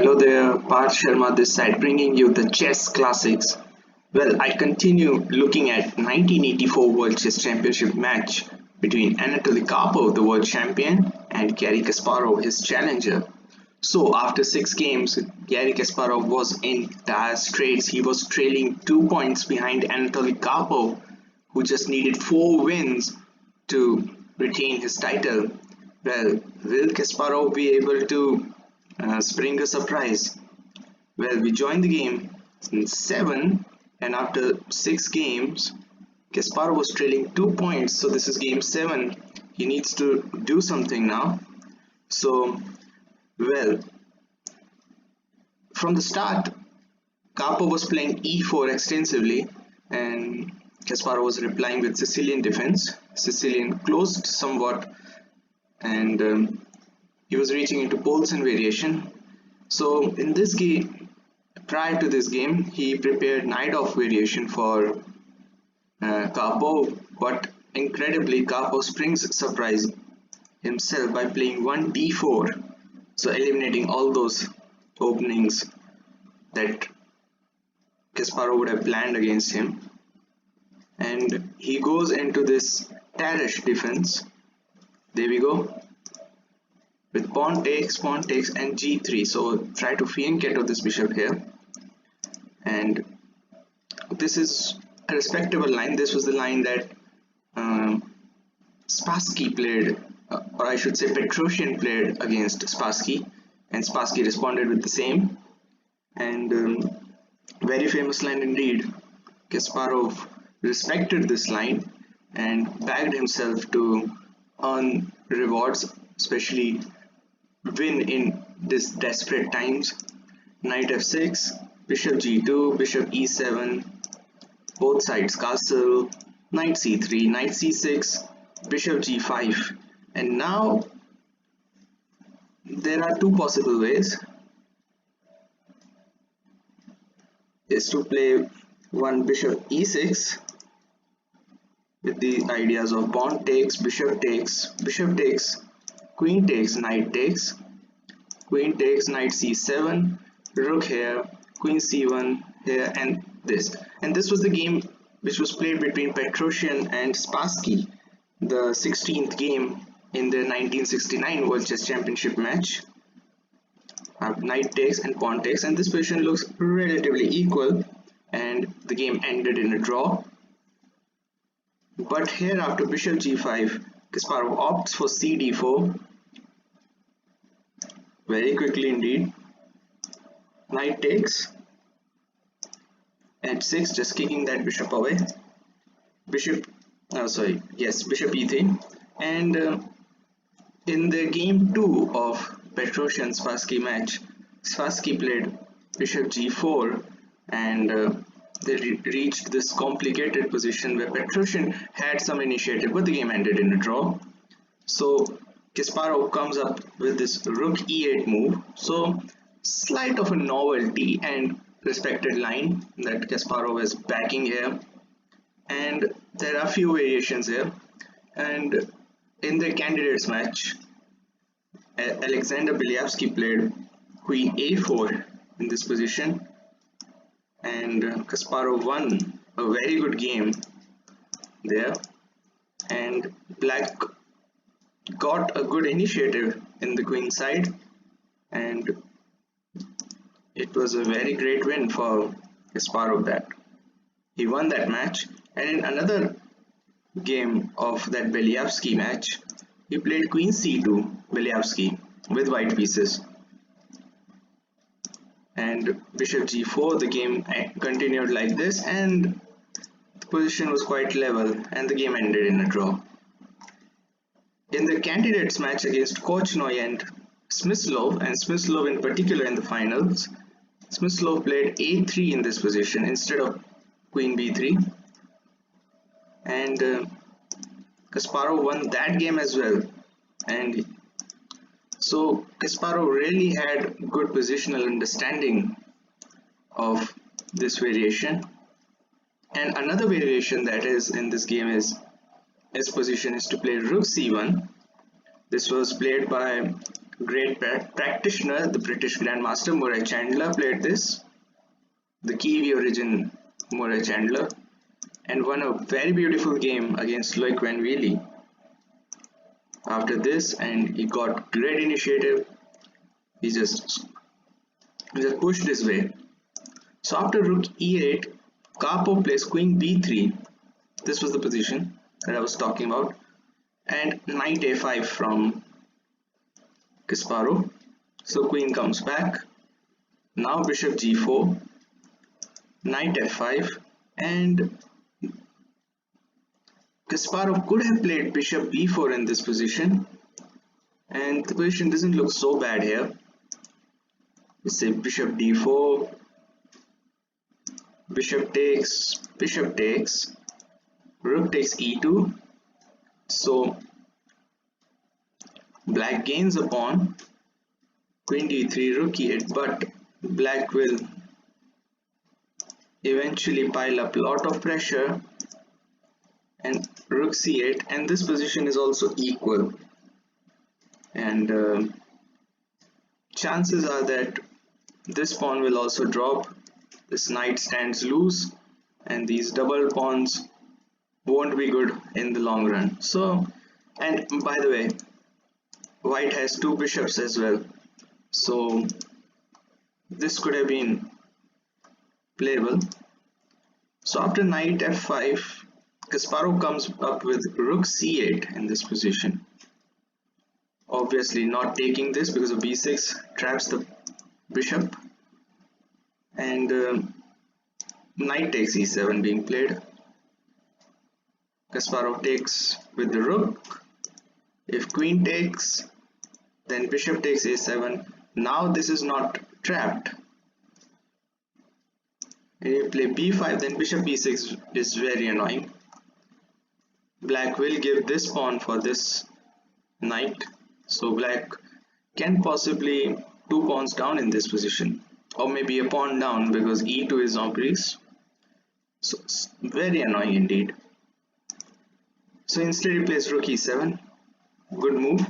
Hello there, Parth Sharma this side, bringing you the chess classics. Well, I continue looking at 1984 World Chess Championship match between Anatoly Karpov, the world champion, and Garry Kasparov, his challenger. So, after 6 games, Garry Kasparov was in dire straits. He was trailing 2 points behind Anatoly Karpov, who just needed 4 wins to retain his title. Well, will Kasparov be able to spring a surprise? Well, we joined the game in 7, and after 6 games, Kasparov was trailing 2 points. So this is game 7. He needs to do something now. So, well, from the start, Karpov was playing e4 extensively, and Kasparov was replying with Sicilian defense. Sicilian closed somewhat, and he was reaching into Polson variation. So in this game, prior to this game, he prepared knight off variation for Karpov, but incredibly Karpov springs surprise himself by playing 1d4, so eliminating all those openings that Kasparov would have planned against him. And he goes into this Tarish defense. There we go, with pawn takes, and g3. So try to fianchetto this bishop here, and this is a respectable line. This was the line that Spassky played, or I should say Petrosian played against Spassky, and Spassky responded with the same. And very famous line indeed. Kasparov respected this line and backed himself to earn rewards, especially win in this desperate times. Knight f6, bishop g2, bishop e7, both sides castle, knight c3, knight c6, bishop g5. And now there are two possible ways. Is to play one bishop e6 with the ideas of pawn takes, bishop takes, queen takes, knight takes, queen takes, knight c7, rook here, queen c1 here, and this. And this was the game which was played between Petrosian and Spassky, the 16th game in the 1969 World Chess Championship match. Knight takes and pawn takes, and this position looks relatively equal, and the game ended in a draw. But here, after bishop g5, Kasparov opts for cd4 very quickly indeed. Knight takes, h6, just kicking that bishop away. Bishop e3. And in the game 2 of Petrosian Spassky match, Spassky played bishop g4, and they reached this complicated position where Petrosian had some initiative, but the game ended in a draw. So Kasparov comes up with this rook e8 move. So slight of a novelty and respected line that Kasparov is backing here, and there are few variations here. And in the candidates match, Alexander Belyavsky played queen a4 in this position, and Kasparov won a very good game there, and black got a good initiative in the queen side, and it was a very great win for Kasparov that he won that match. And in another game of that Belyavsky match, he played queen c2, Belyavsky, with white pieces, and bishop g4. The game continued like this, and the position was quite level, and the game ended in a draw. In the candidates match against Korchnoi and Smyslov, and Smyslov in particular in the finals, Smyslov played a3 in this position instead of queen b3, and Kasparov won that game as well. And so Kasparov really had good positional understanding of this variation. And another variation that is in this game is his position is to play rook c1. This was played by great practitioner, the British Grandmaster Murray Chandler played this, the Kiwi origin Murray Chandler, and won a very beautiful game against Loic Van Wheelie. After this, and he got great initiative, he just pushed his way. So after rook e8, Karpov plays queen b3. This was the position that I was talking about, and knight a5 from Kasparov. So queen comes back. Now bishop g4, knight f5, and Kasparov could have played bishop b4 in this position, and the position doesn't look so bad here. Let's say bishop d4, bishop takes, rook takes e2. So black gains a pawn, queen d3, rook e8, but black will eventually pile up a lot of pressure, and rook c8, and this position is also equal, and chances are that this pawn will also drop, this knight stands loose, and these double pawns won't be good in the long run. So, and by the way, white has two bishops as well, so this could have been playable. So after knight f5, Kasparov comes up with rook c8 in this position. Obviously not taking this because of b6 traps the bishop, and knight takes e7 being played. Kasparov takes with the rook. If queen takes, then bishop takes a7. Now this is not trapped. And if you play b5, then bishop b6 is very annoying. Black will give this pawn for this knight, so black can possibly two pawns down in this position, or maybe a pawn down because e2 is en prise. So it's very annoying indeed. So instead he plays rook e7, good move,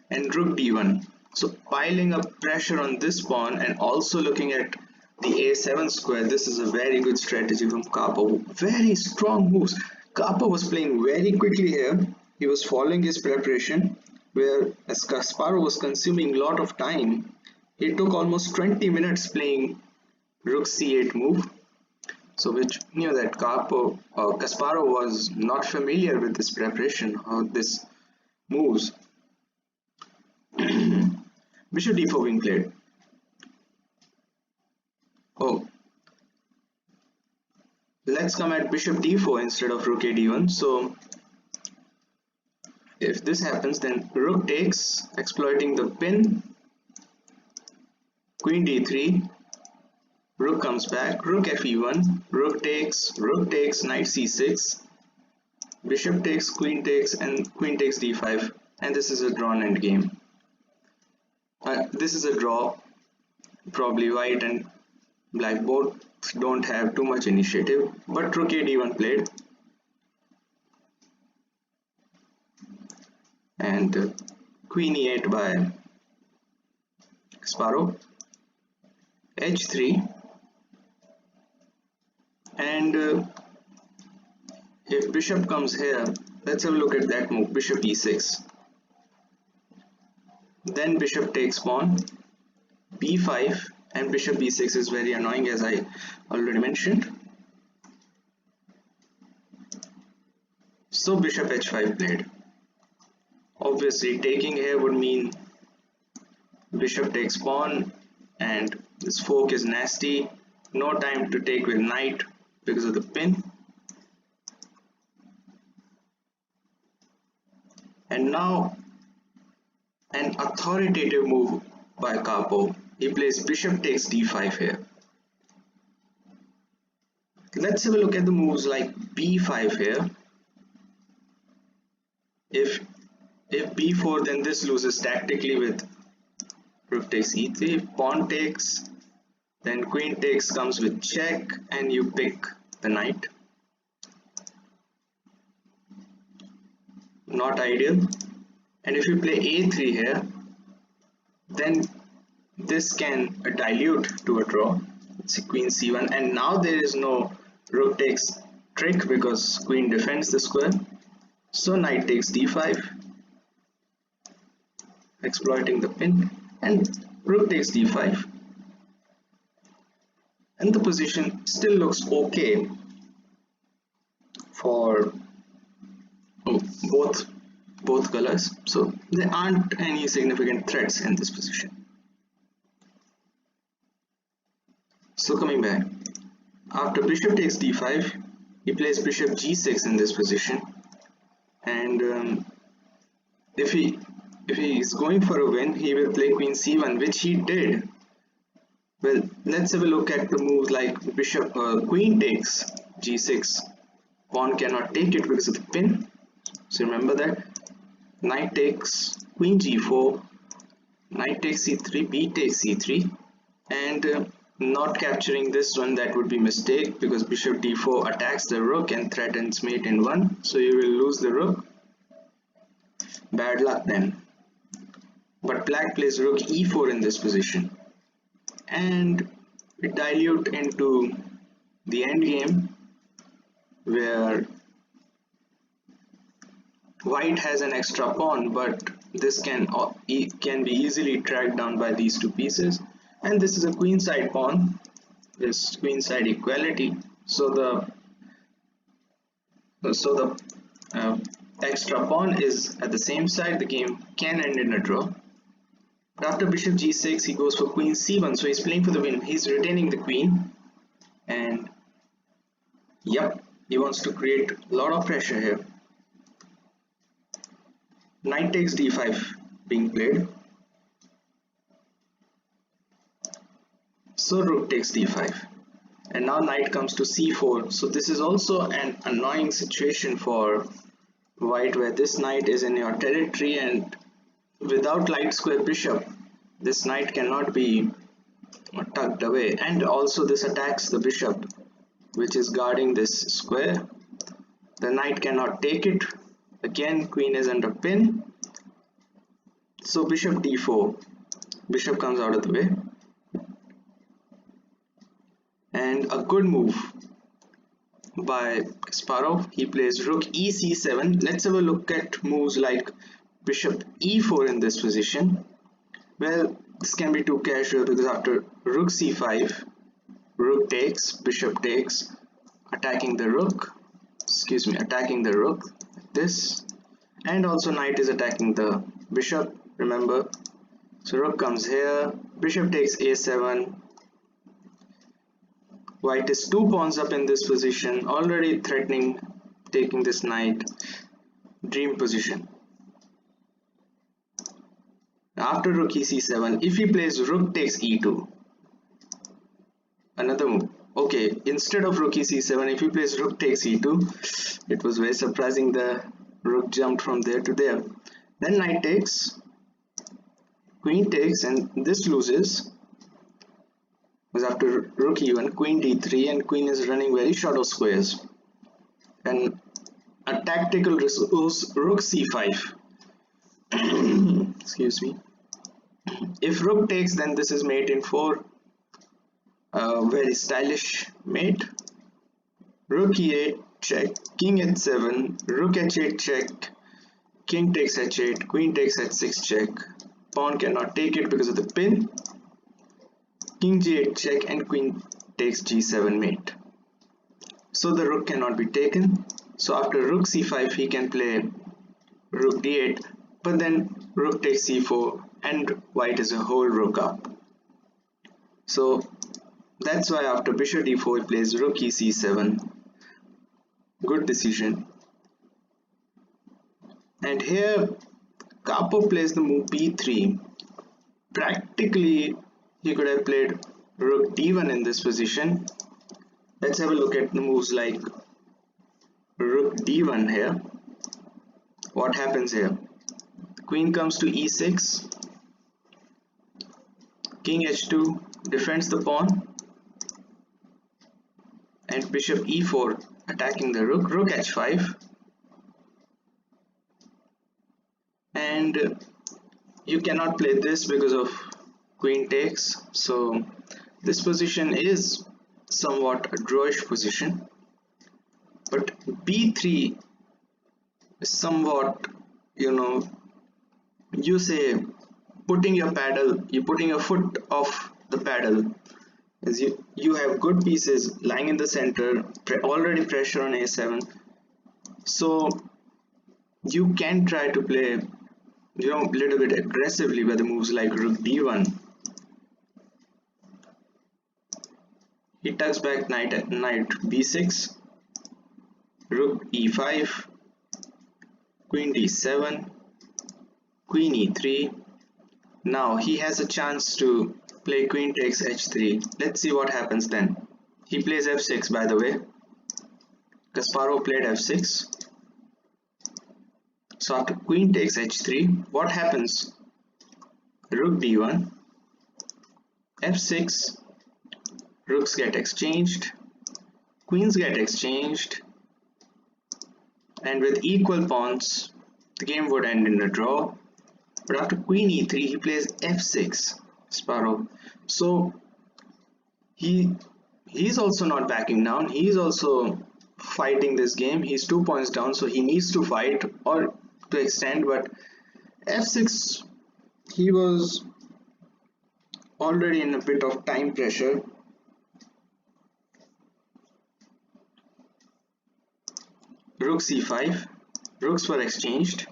and rook d1. So piling up pressure on this pawn and also looking at the a7 square. This is a very good strategy from Karpov. Very strong moves. Karpov was playing very quickly here. He was following his preparation, whereas Kasparov was consuming a lot of time. He took almost 20 minutes playing rook c8 move. So which knew that Kasparov was not familiar with this preparation or this moves. Bishop d4 being played. Oh, let's come at bishop d4 instead of rook a d1. So if this happens, then rook takes, exploiting the pin, queen d3, rook comes back, rook fe1, rook takes, knight c6, bishop takes, and queen takes d5, and this is a drawn endgame. This is a draw. Probably white and black both don't have too much initiative, but rook a d1 played, and queen e8 by Kasparov, h3, and if bishop comes here, let's have a look at that move, bishop e6. Then bishop takes pawn, b5, and bishop b6 is very annoying, as I already mentioned. So bishop h5 played. Obviously taking here would mean bishop takes pawn, and this fork is nasty. No time to take with knight because of the pin. And now an authoritative move by Karpov. He plays bishop takes d5 here. Let's have a look at the moves like b5 here. If b4, then this loses tactically with rook takes e3. If pawn takes, then queen takes comes with check, and you pick the knight. Not ideal. And if you play a3 here, then this can dilute to a draw. It's queen c1, and now there is no rook takes trick because queen defends the square. So knight takes d5, exploiting the pin, and rook takes d5, and the position still looks okay for both colors, so there aren't any significant threats in this position. So coming back, after bishop takes d5, he plays bishop g6 in this position, and if he is going for a win, he will play queen c1, which he did. Well, let's have a look at the moves like queen takes g6. Pawn cannot take it because of the pin, so remember that. Knight takes queen g4, knight takes c3, b takes c3, and not capturing this one, that would be mistake because bishop d4 attacks the rook and threatens mate in 1, so you will lose the rook. Bad luck then. But black plays rook e4 in this position, and we dilute into the endgame where white has an extra pawn, but this can be easily tracked down by these two pieces, and this is a queenside pawn, this queenside equality, so the extra pawn is at the same side. The game can end in a draw. But after bishop g6, he goes for queen c1, so he's playing for the win. He's retaining the queen, and yep, he wants to create a lot of pressure here. Knight takes d5 being played, so rook takes d5, and now knight comes to c4. So this is also an annoying situation for white, where this knight is in your territory, and without light square bishop, this knight cannot be tucked away, and also this attacks the bishop which is guarding this square. The knight cannot take it. Again, queen is under pin, so bishop d4, bishop comes out of the way, and a good move by Kasparov. He plays rook e c7. Let's have a look at moves like bishop e4 in this position. Well, this can be too casual because after rook c5, rook takes, bishop takes, attacking the rook like this, and also knight is attacking the bishop, remember. So rook comes here, bishop takes a7. White is 2 pawns up in this position, already threatening taking this knight. Dream position. After rook e c7, if he plays rook takes e2, another move. Okay, instead of rook e c7, if he plays rook takes e2, it was very surprising the rook jumped from there to there. Then knight takes, queen takes, and this loses because after rook e1, queen d3, and queen is running very short of squares. And a tactical resource, rook c5. Excuse me. If rook takes, then this is mate in 4. Very stylish mate. Rook e8 check, king h7, rook h8 check, king takes h8, queen takes h6 check. Pawn cannot take it because of the pin. King g8 check, and queen takes g7 mate. So the rook cannot be taken. So after rook c5, he can play rook d8, but then rook takes c4, and white is a whole rook up. So that's why after bishop d4, he plays rook e c7. Good decision. And here Karpov plays the move b3. Practically he could have played rook d1 in this position. Let's have a look at the moves like rook d1 here. What happens here? Queen comes to e6, king h2 defends the pawn, and bishop e4 attacking the rook, rook h5, and you cannot play this because of queen takes, so this position is somewhat a drawish position. But b3 is somewhat, you know, you say putting your paddle, you're putting your foot off the paddle, as you have good pieces lying in the center, already pressure on a7, so you can try to play, you know, a little bit aggressively by the moves like rook d1. He tucks back knight b6, rook e5, queen d7, queen e3. Now he has a chance to play queen takes h3. Let's see what happens then. He plays f6, by the way. Kasparov played f6. So after queen takes h3, what happens? Rook d1, f6, rooks get exchanged, queens get exchanged, and with equal pawns, the game would end in a draw. But after queen e3, he plays f6, Kasparov. So he's also not backing down. He's also fighting this game. He's 2 points down, so he needs to fight or to extend. But f6, he was already in a bit of time pressure. Rook c5, rooks were exchanged,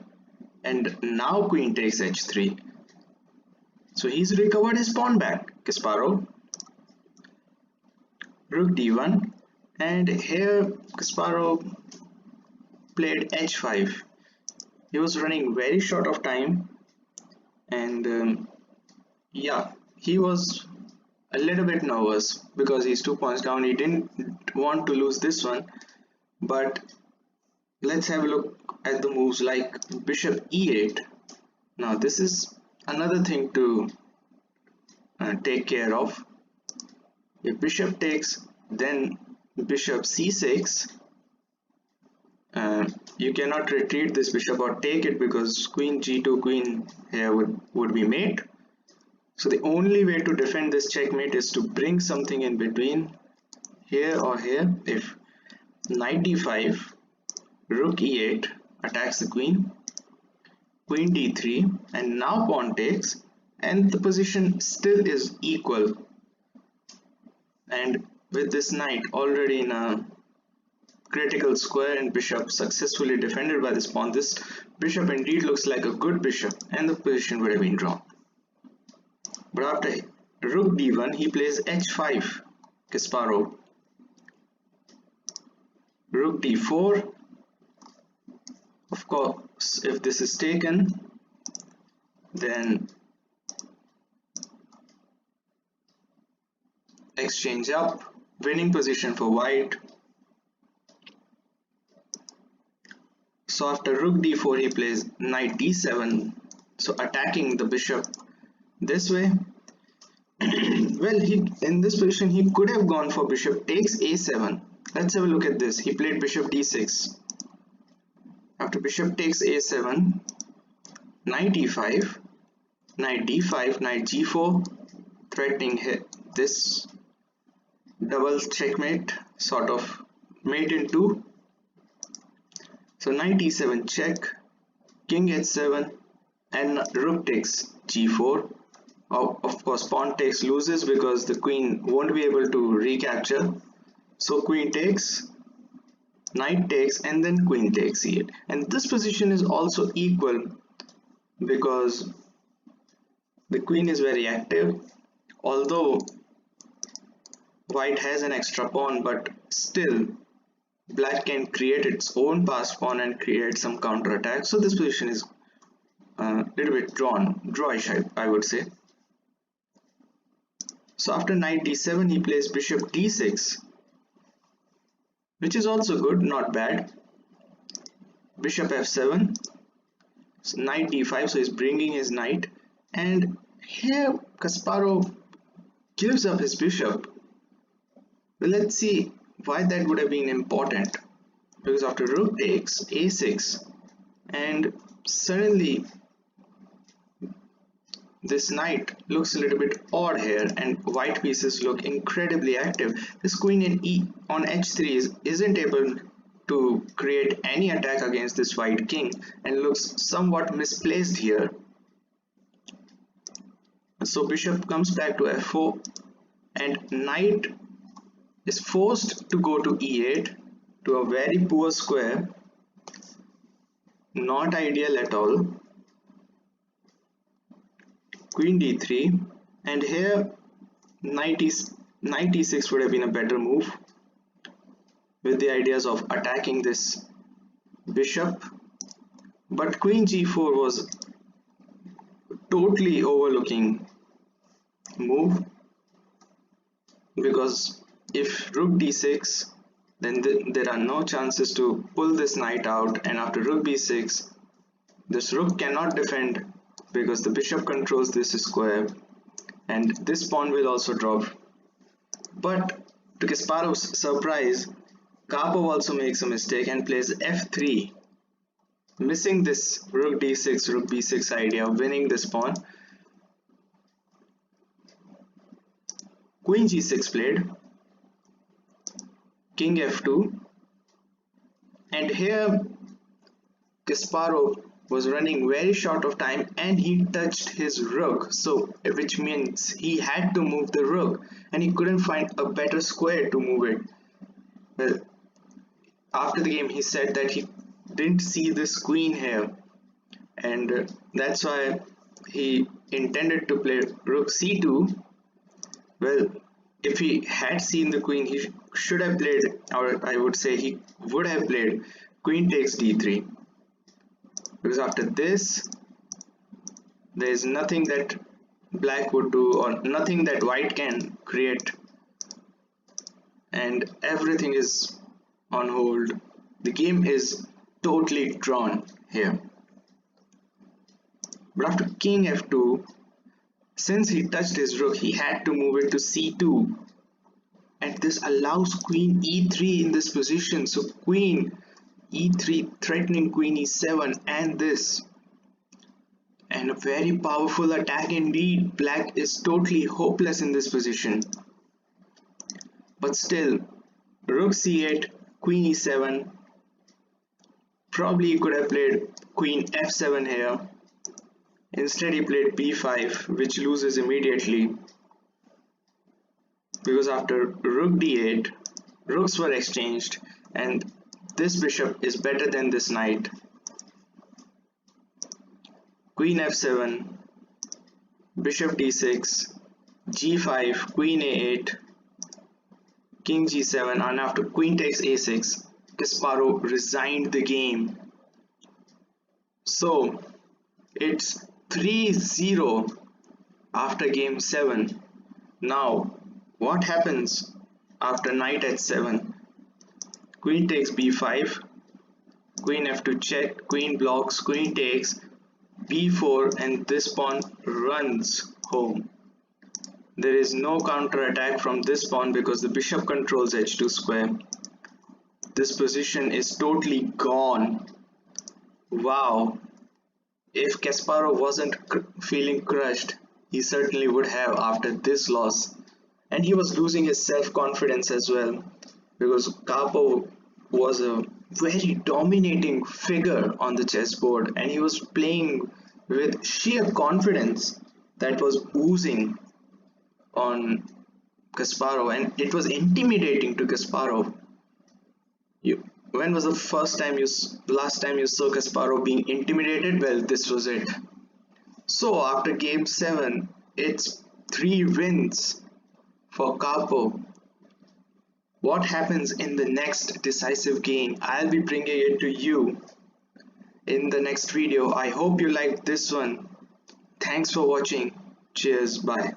and now queen takes h3. So he's recovered his pawn back, Kasparov. Rook d1, and here Kasparov played h5. He was running very short of time, and yeah, he was a little bit nervous because he's 2 points down. He didn't want to lose this one. But let's have a look at the moves like bishop e8. Now this is another thing to take care of. If bishop takes, then bishop c6, you cannot retreat this bishop or take it because queen g2 queen here would be mate. So the only way to defend this checkmate is to bring something in between here or here. If knight d5, rook e8 attacks the queen, queen d3, and now pawn takes, and the position still is equal. And with this knight already in a critical square and bishop successfully defended by this pawn, this bishop indeed looks like a good bishop and the position would have been drawn. But after rook d1, he plays h5, Kasparov. Rook d4. Of course, if this is taken, then exchange up, winning position for white. So after rook d4, he plays knight d7, so attacking the bishop this way. Well, in this position he could have gone for bishop takes a7. Let's have a look at this. He played bishop d6. After bishop takes a7, knight e5, knight d5, knight g4, threatening this double checkmate, sort of mate in two. So knight e7 check, king h7, and rook takes g4. Of course, pawn takes loses because the queen won't be able to recapture. So queen takes, knight takes, and then queen takes e8. And this position is also equal because the queen is very active. Although white has an extra pawn, but still black can create its own passed pawn and create some counter attack. So this position is a little bit drawish, I would say. So after knight d7, he plays bishop d6, which is also good, not bad. Bishop f7, so knight d5, so he's bringing his knight, and here Kasparov gives up his bishop. Well, let's see why that would have been important, because after rook takes a6, and suddenly this knight looks a little bit odd here, and white pieces look incredibly active. This queen in E on h3 isn't able to create any attack against this white king and looks somewhat misplaced here. So bishop comes back to f4 and knight is forced to go to e8 to a very poor square. Not ideal at all. Queen d3, and here knight e6 would have been a better move with the ideas of attacking this bishop, but queen g4 was totally overlooking move, because if rook d6, then there are no chances to pull this knight out, and after rook b6 this rook cannot defend because the bishop controls this square, and this pawn will also drop. But to Kasparov's surprise, Karpov also makes a mistake and plays f3, missing this rook d6, rook b6 idea of winning this pawn. Queen g6 played, king f2, and here Kasparov was running very short of time and he touched his rook, so which means he had to move the rook and he couldn't find a better square to move it. Well, after the game he said that he didn't see this queen here, and that's why he intended to play rook c2. Well, if he had seen the queen, he should have played, or I would say he would have played queen takes d3, because after this there is nothing that black would do or nothing that white can create, and everything is on hold. The game is totally drawn here. But after king f2, since he touched his rook, he had to move it to c2, and this allows queen e3 in this position. So queen e3 threatening queen e7, and this, and a very powerful attack indeed. Black is totally hopeless in this position, but still rook c8, queen e7. Probably he could have played queen f7 here. Instead he played b5, which loses immediately, because after rook d8 rooks were exchanged and this bishop is better than this knight. Queen f7, bishop d6, g5, queen a8, king g7, and after queen takes a6 Kasparov resigned the game. So it's 3-0 after game 7. Now what happens after knight h7? Queen takes b5, queen f2 check, queen blocks, queen takes b4, and this pawn runs home. There is no counter attack from this pawn because the bishop controls h2 square. This position is totally gone. Wow. If Kasparov wasn't feeling crushed, he certainly would have after this loss. And he was losing his self-confidence as well, because Karpov was a very dominating figure on the chessboard and he was playing with sheer confidence that was oozing on Kasparov, and it was intimidating to Kasparov. When was the last time you saw Kasparov being intimidated? Well, this was it. So after game 7, it's 3 wins for Karpov. What happens in the next decisive game? I'll be bringing it to you in the next video. I hope you liked this one. Thanks for watching. Cheers. Bye.